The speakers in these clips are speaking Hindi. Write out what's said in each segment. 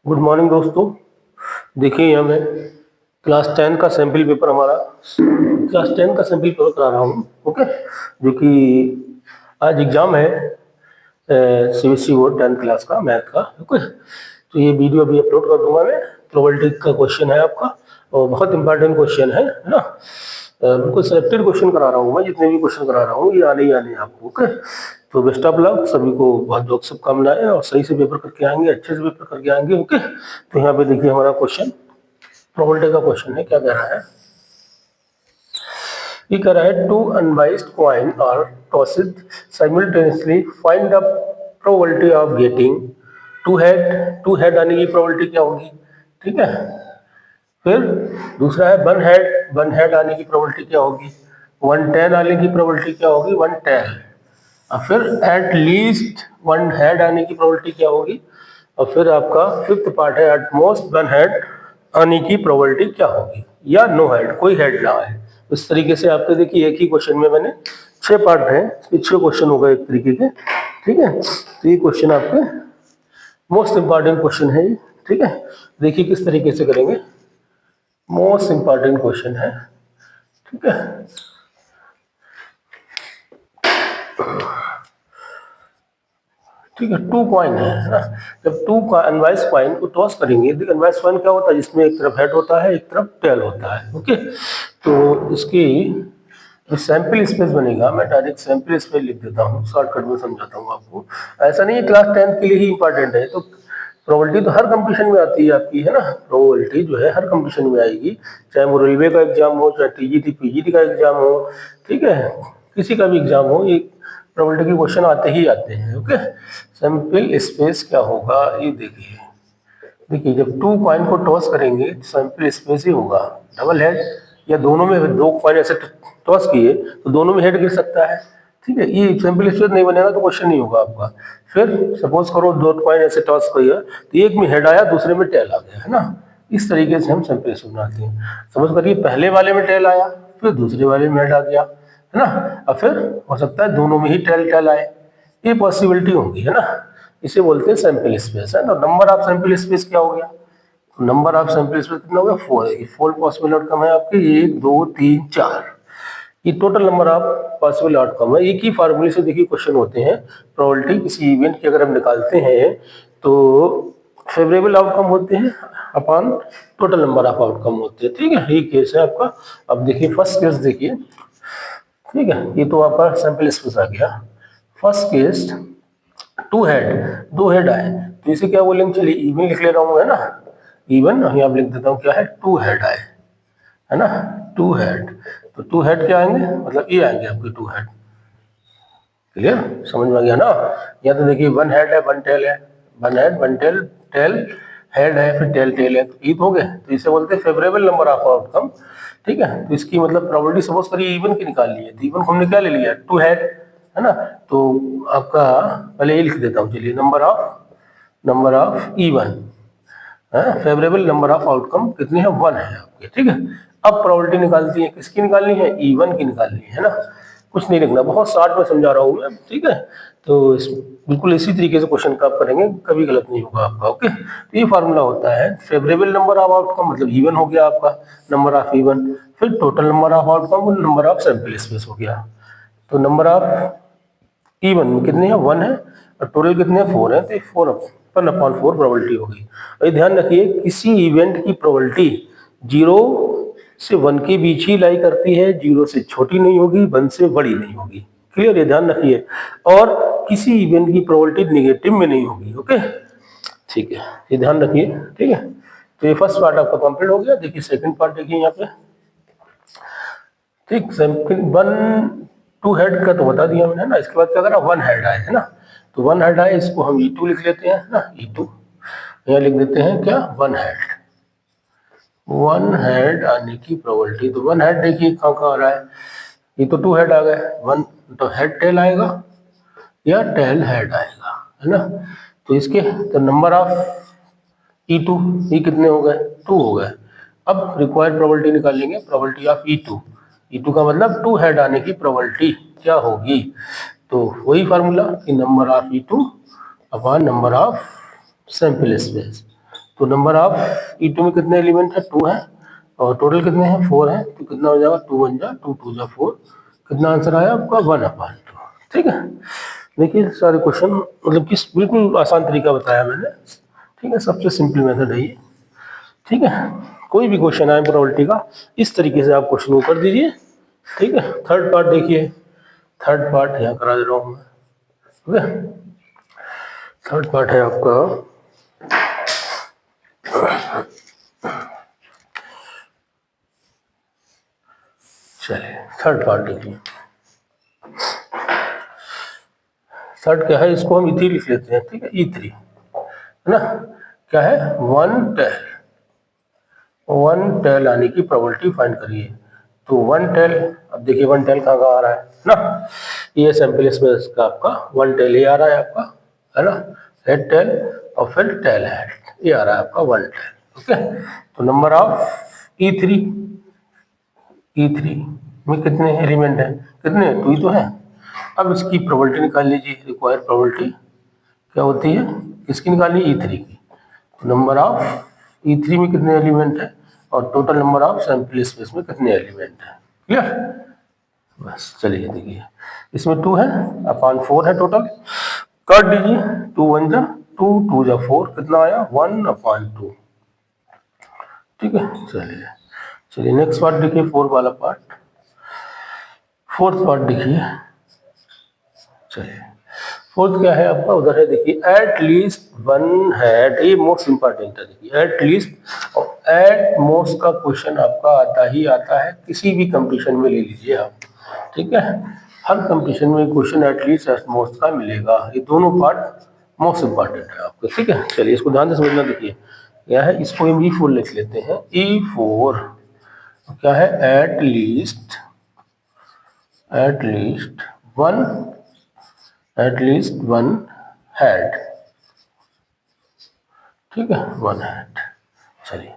गुड मॉर्निंग दोस्तों। देखिए यहाँ मैं क्लास 10 का सैम्पल पेपर करा रहा हूँ। ओके, जो कि आज एग्जाम है सीबीएसई बोर्ड 10th क्लास का मैथ का। ओके, तो ये वीडियो अभी अपलोड कर दूंगा मैं। प्रोबेबिलिटी का क्वेश्चन है आपका और बहुत इंपॉर्टेंट क्वेश्चन है ना। बिल्कुल सिलेक्टेड क्वेश्चन करा रहा हूँ मैं, जितने भी क्वेश्चन करा रहा हूँ ये आने ही आने हैं आपको। ओके, तो बेस्ट ऑफ लक सभी को, बहुत बहुत शुभकामनाएं और सही से पेपर करके आएंगे, अच्छे से पेपर करके आएंगे। ओके, तो यहाँ पे देखिए हमारा क्वेश्चन प्रोबेबिलिटी का क्वेश्चन है। क्या कह रहा है? ये कह रहा है टू अनबाइस्ड कॉइन और tossed simultaneously, find the probability of getting two head आने की प्रोबेबिलिटी क्या होगी। ठीक है, फिर दूसरा है वन हेड आने की प्रोबेबिलिटी क्या होगी, वन टेल आने की प्रोबेबिलिटी क्या होगी, वन टेल। और फिर एट लीस्ट वन हेड आने की प्रोबेबिलिटी क्या होगी। और फिर आपका फिफ्थ पार्ट है एट मोस्ट वन हेड आने की प्रोबेबिलिटी क्या होगी, या नो हेड, कोई हेड ना आए। इस तरीके से आपके देखिए एक ही क्वेश्चन में मैंने 6 पार्ट है, 6 क्वेश्चन हो गए एक तरीके के। ठीक है, तो ये क्वेश्चन आपके मोस्ट इंपॉर्टेंट क्वेश्चन है। ठीक है, देखिए किस तरीके से करेंगे। मोस्ट इंपॉर्टेंट क्वेश्चन है। ठीक है, ठीक है, टू कॉइन है ना। जब टू का अनवाइस कॉइन को टॉस करेंगे, अनवाइस कॉइन क्या होता है, जिसमें एक तरफ हेड होता है एक तरफ टेल होता है। ओके, तो इसकी जो सैंपल स्पेस बनेगा, मैं डायरेक्ट सैंपल स्पेस लिख देता हूँ, शॉर्टकट में समझाता हूँ आपको। ऐसा नहीं है क्लास 10 के लिए ही इंपॉर्टेंट है, तो प्रोबेबिलिटी तो हर कंपटीशन में आती है आपकी, है ना। प्रोबेबिलिटी जो है हर कंपटीशन में आएगी, चाहे वो रेलवे का एग्जाम हो, चाहे टीजीटी पीजीटी का एग्जाम हो। ठीक है, किसी का भी एग्जाम हो, ये प्रोबेबिलिटी के क्वेश्चन आते ही आते हैं। ओके, सैंपल स्पेस क्या होगा ये देखिए। देखिए जब टू कॉइन को टॉस करेंगे सैंपल स्पेस ही होगा डबल हेड, या दोनों में दो कॉइन ऐसे टॉस किए तो दोनों में हेड गिर सकता है। ठीक है, ये सैंपल स्पेस नहीं बनेगा तो क्वेश्चन नहीं होगा आपका। फिर सपोज करो दो कॉइन ऐसे टॉस किया तो एक में हेड आया दूसरे में टेल आ गया, है ना। इस तरीके से हम सैंपल स्पेस बनाते हैं। समझ करिए पहले वाले में टेल आया फिर दूसरे वाले में हेड आ गया, है ना। और फिर हो सकता है दोनों में ही टेल टेल आए, ये पॉसिबिलिटी होगी, है ना। इसे बोलते हैं सैंपल स्पेस, है ना। नंबर ऑफ सैंपल स्पेस क्या हो गया, नंबर ऑफ सैंपल स्पेस कितना हो गया, 4 है। 4 पॉसिबल आउटकम है आपके, 1 2 3 4, ये total number of possible outcome है। एक ही फार्मूले से देखिए क्वेश्चन होते हैं। प्रोबेबिलिटी किसी इवेंट की अगर हम निकालते हैं तो फेवरेबल आउटकम होते हैं upon total number of outcome होते हैं। ठीक है, यही केस है आपका। अब देखिए फर्स्ट केस देखिए। ठीक है, ये तो आपका सैंपल स्पेस आ गया। फर्स्ट केस टू हेड, दो हेड आए तो इसे क्या बोलेंगे, चलिए इवन लिख ले रहा हूँ, है ना। इवन यहाँ लिख देता हूँ क्या है, टू हेड आए, है ना। टू हेड, तो टू हेड क्या आएंगे, मतलब ये आएंगे आपके टू हेड। क्लियर, समझ में आ गया ना। यहाँ तो देखिए वन हेड है वन टेल है, one head one tail, tail head है फिर टेल टेल है, तो ईद हो गए, तो इसे बोलते हैं फेवरेबल नंबर ऑफ आउटकम। ठीक है, तो इसकी मतलब प्रोबेबिलिटी सपोज करिए इवन की निकाल ली है, तो इवन को हमने क्या ले लिया, टू हेड, है ना। तो आपका पहले ये लिख देता हूँ, चलिए number of even, favourable number of outcome कितनी है, वन है आपके। ठीक है, अब प्रोबेबिलिटी निकालती है, किसकी निकालनी है, इवन की निकालनी है ना। कुछ नहीं लिखना, बहुत शॉर्ट में समझा रहा हूँ मैं। ठीक है, तो बिल्कुल इसी तरीके से क्वेश्चन का आप करेंगे, कभी गलत नहीं होगा आपका। ओके, तो ये फार्मूला होता है फेवरेबल नंबर ऑफ आउटकम, मतलब इवन हो गया आपका नंबर ऑफ इवन, फिर टोटल नंबर ऑफ आउटकम और नंबर ऑफ सैंपल स्पेस हो गया। तो नंबर ऑफ इवन में कितने हैं, वन है, और टोटल कितने हैं, 4 है, तो 4 वन अपॉन 4 प्रोबेबिलिटी होगी। और ये ध्यान रखिए किसी इवेंट की प्रोबेबिलिटी 0 से 1 के बीच ही लाई करती है, 0 से छोटी नहीं होगी, 1 से बड़ी नहीं होगी। क्लियर, ये ध्यान रखिए। और किसी इवेंट की प्रोबेबिलिटी नेगेटिव में नहीं होगी। ओके, ठीक है, ये ध्यान रखिए। ठीक है, तो ये फर्स्ट पार्ट आपका कंप्लीट हो गया। देखिए सेकंड पार्ट देखिए यहाँ पे। ठीक, सैंपल वन टू हेड का तो बता दिया मैंने ना। इसके बाद क्या करा, वन हेड आए, है ना। तो वन हेड आए, इसको हम E2 लिख लेते हैं ना, E2 यहाँ लिख देते हैं क्या, वन हेड आने की प्रोबेबिलिटी। तो वन हेड देखिए कहाँ कहाँ आ रहा है, ये तो टू हेड आ गए, वन तो हेड टेल आएगा या टेल हेड आएगा, है ना। तो इसके तो नंबर ऑफ E2, ये कितने हो गए, 2 हो गए। अब रिक्वायर्ड प्रोबेबिलिटी निकालेंगे, प्रोबेबिलिटी ऑफ E2। E2 का मतलब टू हेड आने की प्रोबेबिलिटी क्या होगी, तो वही फार्मूला कि number of E2 upon number of sample space. तो नंबर ऑफ E2 में कितने एलिमेंट है, 2 है, और टोटल कितने हैं, 4 है, तो कितना हो जाएगा, 2 1 जा 2 2 जा 4, कितना आंसर आया आपका 1/2। ठीक है, देखिए सारे क्वेश्चन मतलब किस बिल्कुल आसान तरीका बताया मैंने। ठीक है, सबसे सिंपल मेथड है ये। ठीक है, कोई भी क्वेश्चन आए प्रोबेबिलिटी का, इस तरीके से आप क्वेश्चन को कर दीजिए। ठीक है, थर्ड पार्ट देखिए, थर्ड पार्ट यहाँ करा दे रहा हूँ मैं। ठीक है, थर्ड पार्ट है आपका, चलिए थर्ड पार्ट देखिए। थर्ड क्या है, इसको हम E3 लिख लेते हैं। ठीक है, E3 है ना, क्या है, 1 टेल आने की प्रोबेबिलिटी फाइंड करिए। तो 1 टेल, अब देखिए 1 टेल कहाँ कहाँ आ रहा है ना, ये सैंपल स्पेस का आपका 1 टेल ये आ रहा है आपका, है ना, हेड टेल, और फिर टेल हेड, ये आ रहा है आपका 1 टेल। ओके, तो नंबर ऑफ E3 में कितने एलिमेंट हैं, कितने, 2 ही तो है। अब इसकी प्रोबेबिलिटी निकाल लीजिए, रिक्वायर्ड प्रोबेबिलिटी क्या होती है, किसकी निकालनी, E3 की। तो नंबर ऑफ E3 में कितने एलिमेंट है, और total number of sample space में कितने एलिमेंट है। क्लियर, बस चलिए देखिए, इसमें 2 है, अपॉन 4 है टोटल, काट दीजिए, 2 1 जा 2 2 जा 4, कितना आया 1/2। ठीक है, चलिए चलिए नेक्स्ट पार्ट देखिए, 4 वाला पार्ट, फोर्थ पार्ट देखिए। चलिए फोर्थ क्या है आपका, उधर है देखिए, एट लीस्ट वन हेड, ये मोस्ट इंपॉर्टेंट है देखिए, एट लीस्ट और एट मोस्ट का क्वेश्चन आपका आता ही आता है, किसी भी कंपटीशन में ले लीजिए आप। ठीक है, हर कंपटीशन में question at least at most का मिलेगा, ये दोनों पार्ट मोस्ट इंपॉर्टेंट है आपको। ठीक है, चलिए इसको ध्यान से समझना। देखिए क्या है, इसको हम E4 लिख लेते हैं, E4 क्या है, एट लीस्ट वन हेड। ठीक है, 1 हेड। चलिए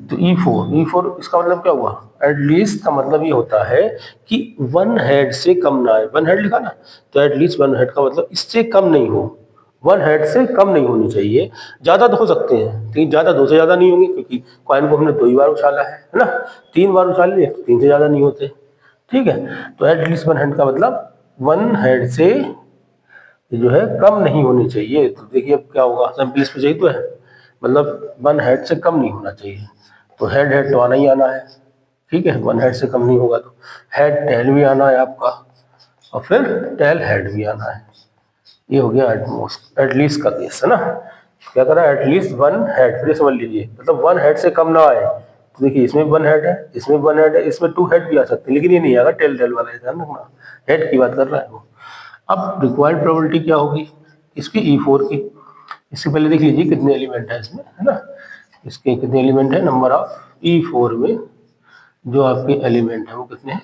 तो E4 इसका मतलब क्या हुआ, एटलीस्ट का मतलब ये होता है कि 1 हेड से कम ना आए, 1 हेड लिखा ना, तो एटलीस्ट 1 हेड का मतलब इससे कम नहीं हो, 1 हेड से कम नहीं होनी चाहिए। ज्यादा तो हो सकते हैं लेकिन ज्यादा 2 से ज्यादा नहीं होंगे, क्योंकि कॉइन को हमने 2 ही बार उछाला है ना, 3 बार उछाल लिए तो 3 से ज्यादा नहीं होते। ठीक है, तो एटलीस्ट 1 हेड का मतलब 1 हेड से ये जो है कम नहीं होनी चाहिए। तो देखिए अब क्या होगा, सैंपल स्पेस यही तो है, मतलब 1 हेड से कम नहीं होना चाहिए, तो हेड हेड तो आना ही आना है। ठीक है, 1 हेड से कम नहीं होगा तो हेड टेल भी आना है आपका, और फिर टेल हेड भी आना है। ये हो गया एटमोस्ट एटलीस्ट का केस है ना, क्या करा, एटलीस्ट 1 हेड, फिर समझ लीजिए मतलब 1 हेड से कम ना आए। तो देखिए इसमें 1 हेड है, इसमें 1 हेड है, इसमें 2 हेड भी आ सकते हैं, लेकिन ये नहीं आएगा टेल टेल वाला, ध्यान रखना, हेड की बात कर रहा है वो। अब रिक्वायर्ड प्रोबेबिलिटी क्या होगी इसकी, E4 की। इससे पहले देख लीजिए कितने एलिमेंट है इसमें, है ना, इसके कितने एलिमेंट है, नंबर ऑफ E4 में जो आपके एलिमेंट है वो कितने हैं,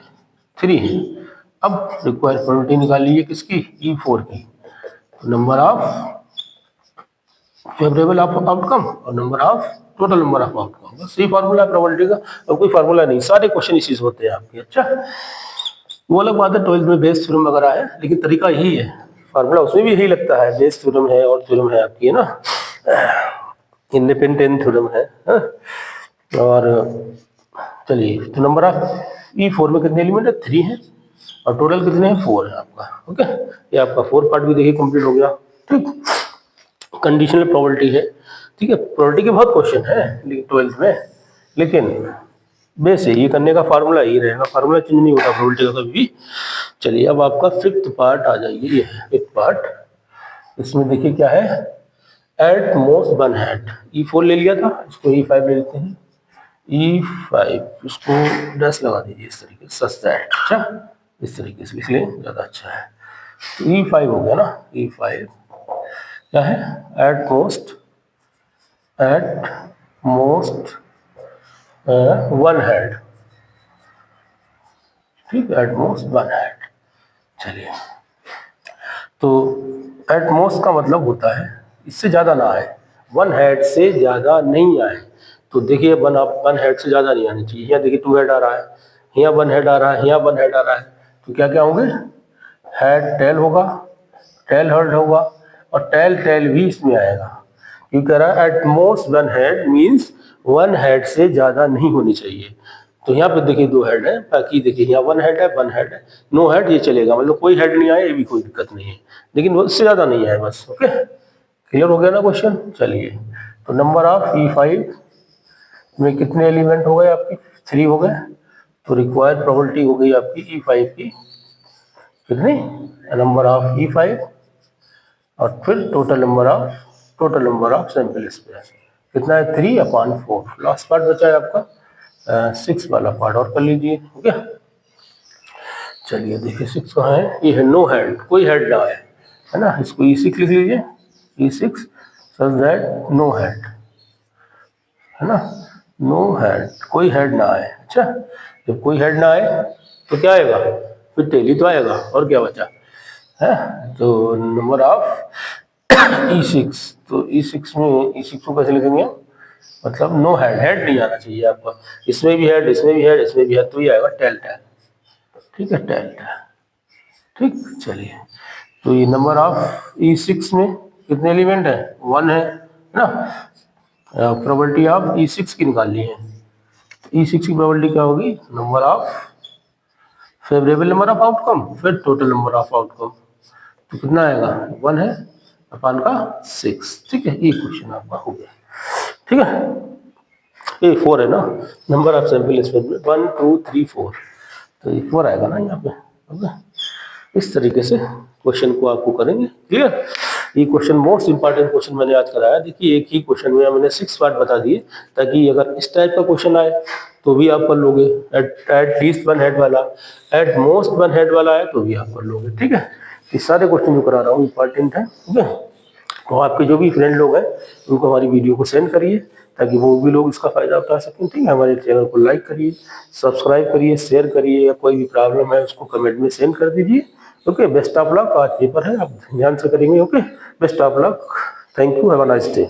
3 हैं। अब रिक्वायर्ड प्रोबेबिलिटी निकाल लीजिए किसकी, E4 की। तो number of favourable of outcome और number of total number of outcome, बस ये फार्मूला है प्रोबेबिलिटी का, और कोई फार्मूला नहीं, सारे क्वेश्चन इसी से होते हैं आपके। अच्छा, वो अलग बात है 12th में बेस थ्योरम वगैरह है, लेकिन तरीका यही है, फार्मूला उसमें भी यही लगता है, बेस थ्योरम है और थ्योरम है आपकी, है ना, इंडिपेंडेंट थ्योरम है, हाँ? और चलिए तो नंबर ऑफ E4 में कितने एलिमेंट है, 3 है, और टोटल कितने हैं, 4 है आपका। ओके, ये आपका 4 पार्ट भी देखिए कंप्लीट हो गया। ठीक, कंडीशनल प्रोबेबिलिटी है। ठीक है, प्रोबेबिलिटी के बहुत क्वेश्चन है लेकिन 12th में, लेकिन बेस ये करने का फार्मूला यही रहेगा, फार्मूला चेंज नहीं होता प्रोबेबिलिटी का कभी भी। चलिए अब आपका फिफ्थ पार्ट आ जाइए, ये है फिफ्थ पार्ट। इसमें देखिए क्या है, एट मोस्ट 1 हेड, E4 ले लिया था, इसको E5 ले लेते हैं, E5 इसको डैश लगा दीजिए इस तरीके से, सच दैट, अच्छा इस तरीके से लिख लें ज़्यादा अच्छा है। तो E5 हो गया ना, E5 क्या है, एट मोस्ट 1 हेड। ठीक है, एट मोस्ट 1 हेड। चलिए तो एट मोस्ट का मतलब होता है इससे ज्यादा ना आए, 1 हेड से ज्यादा नहीं आए। तो देखिए 1 हेड से ज्यादा नहीं आनी चाहिए, यहाँ देखिए 2 हेड आ रहा है, यहाँ 1 हेड आ रहा है, यहाँ 1 हेड आ रहा है, तो क्या क्या होंगे, हेड टेल होगा, टेल हेड होगा, और टेल टेल भी इसमें आएगा। क्यों कह रहा है at most one head means one head से ज्यादा नहीं होनी चाहिए। तो यहाँ पे देखिए 2 हेड है, बाकी देखिए यहाँ 1 हेड है 1 हेड है, नो हेड ये चलेगा, मतलब कोई हेड नहीं आए ये भी कोई दिक्कत नहीं है, लेकिन वो उससे ज्यादा नहीं आए बस। ओके, क्लियर हो गया ना क्वेश्चन। चलिए, तो नंबर ऑफ E5 में कितने एलिमेंट हो गए आपके? 3 हो गए। तो रिक्वायर्ड प्रोबेबिलिटी हो गई आपकी E5 की कितनी? नंबर ऑफ E5 और फिर total number of sample space कितना है? 3/4। लास्ट पार्ट बचा है आपका 6 वाला पार्ट, और कर लीजिए। ओके, चलिए देखिए 6 कहाँ है? ये है नो हेड, कोई हेड ना है ना, इसको E6 लिख लीजिए, E6 such that no head, है ना, नो हेड, कोई हेड ना आए। अच्छा, जब कोई हेड ना आए तो क्या आएगा? फिर टेल ही तो आएगा, और क्या बचा है? तो नंबर ऑफ E6, तो E6 में E6 को कैसे लिखेंगे? मतलब नो हेड, हेड नहीं आना चाहिए आपका, इसमें भी हेड, इसमें भी हेड, इसमें भी हेड, तो ये आएगा टेल टेल। ठीक है, टेल टेल। ठीक, चलिए, तो ये नंबर ऑफ E6 में कितने एलिमेंट है? 1 है ना। प्रोबेबिलिटी ऑफ E6 की निकालनी है। E6 की प्रोबेबिलिटी क्या होगी? Number of favourable number of outcome फिर टोटल नंबर ऑफ आउटकम, तो कितना आएगा? 1 है अपान का 6। ठीक है, ये क्वेश्चन आपका हो गया। ठीक है, ये 4 है ना, नंबर ऑफ सैंपल स्पेस में 1 2 3 4, तो ये 4 आएगा ना यहाँ पे। ओके, इस तरीके से क्वेश्चन को आपको करेंगे। क्लियर? ये क्वेश्चन मोस्ट इंपॉर्टेंट क्वेश्चन मैंने आज कराया। देखिए एक ही क्वेश्चन में मैंने 6 पार्ट बता दिए, ताकि अगर इस टाइप का क्वेश्चन आए तो भी आप कर लोगे, एट लीस्ट 1 हेड वाला, एट मोस्ट 1 हेड वाला आए तो भी आप कर लोगे। ठीक है, ये सारे क्वेश्चन जो करा रहा हूँ इंपॉर्टेंट है। ठीक है, तो आपके जो भी फ्रेंड लोग हैं उनको हमारी वीडियो को सेंड करिए, ताकि वो भी लोग इसका फायदा उठा सकें। ठीक है, हमारे चैनल को लाइक करिए, सब्सक्राइब करिए, शेयर करिए, या कोई भी प्रॉब्लम है उसको कमेंट में सेंड कर दीजिए। Okay, best of luck. आज पेपर है, आप ध्यान से करेंगे। Okay, best of luck, thank you, have a nice day.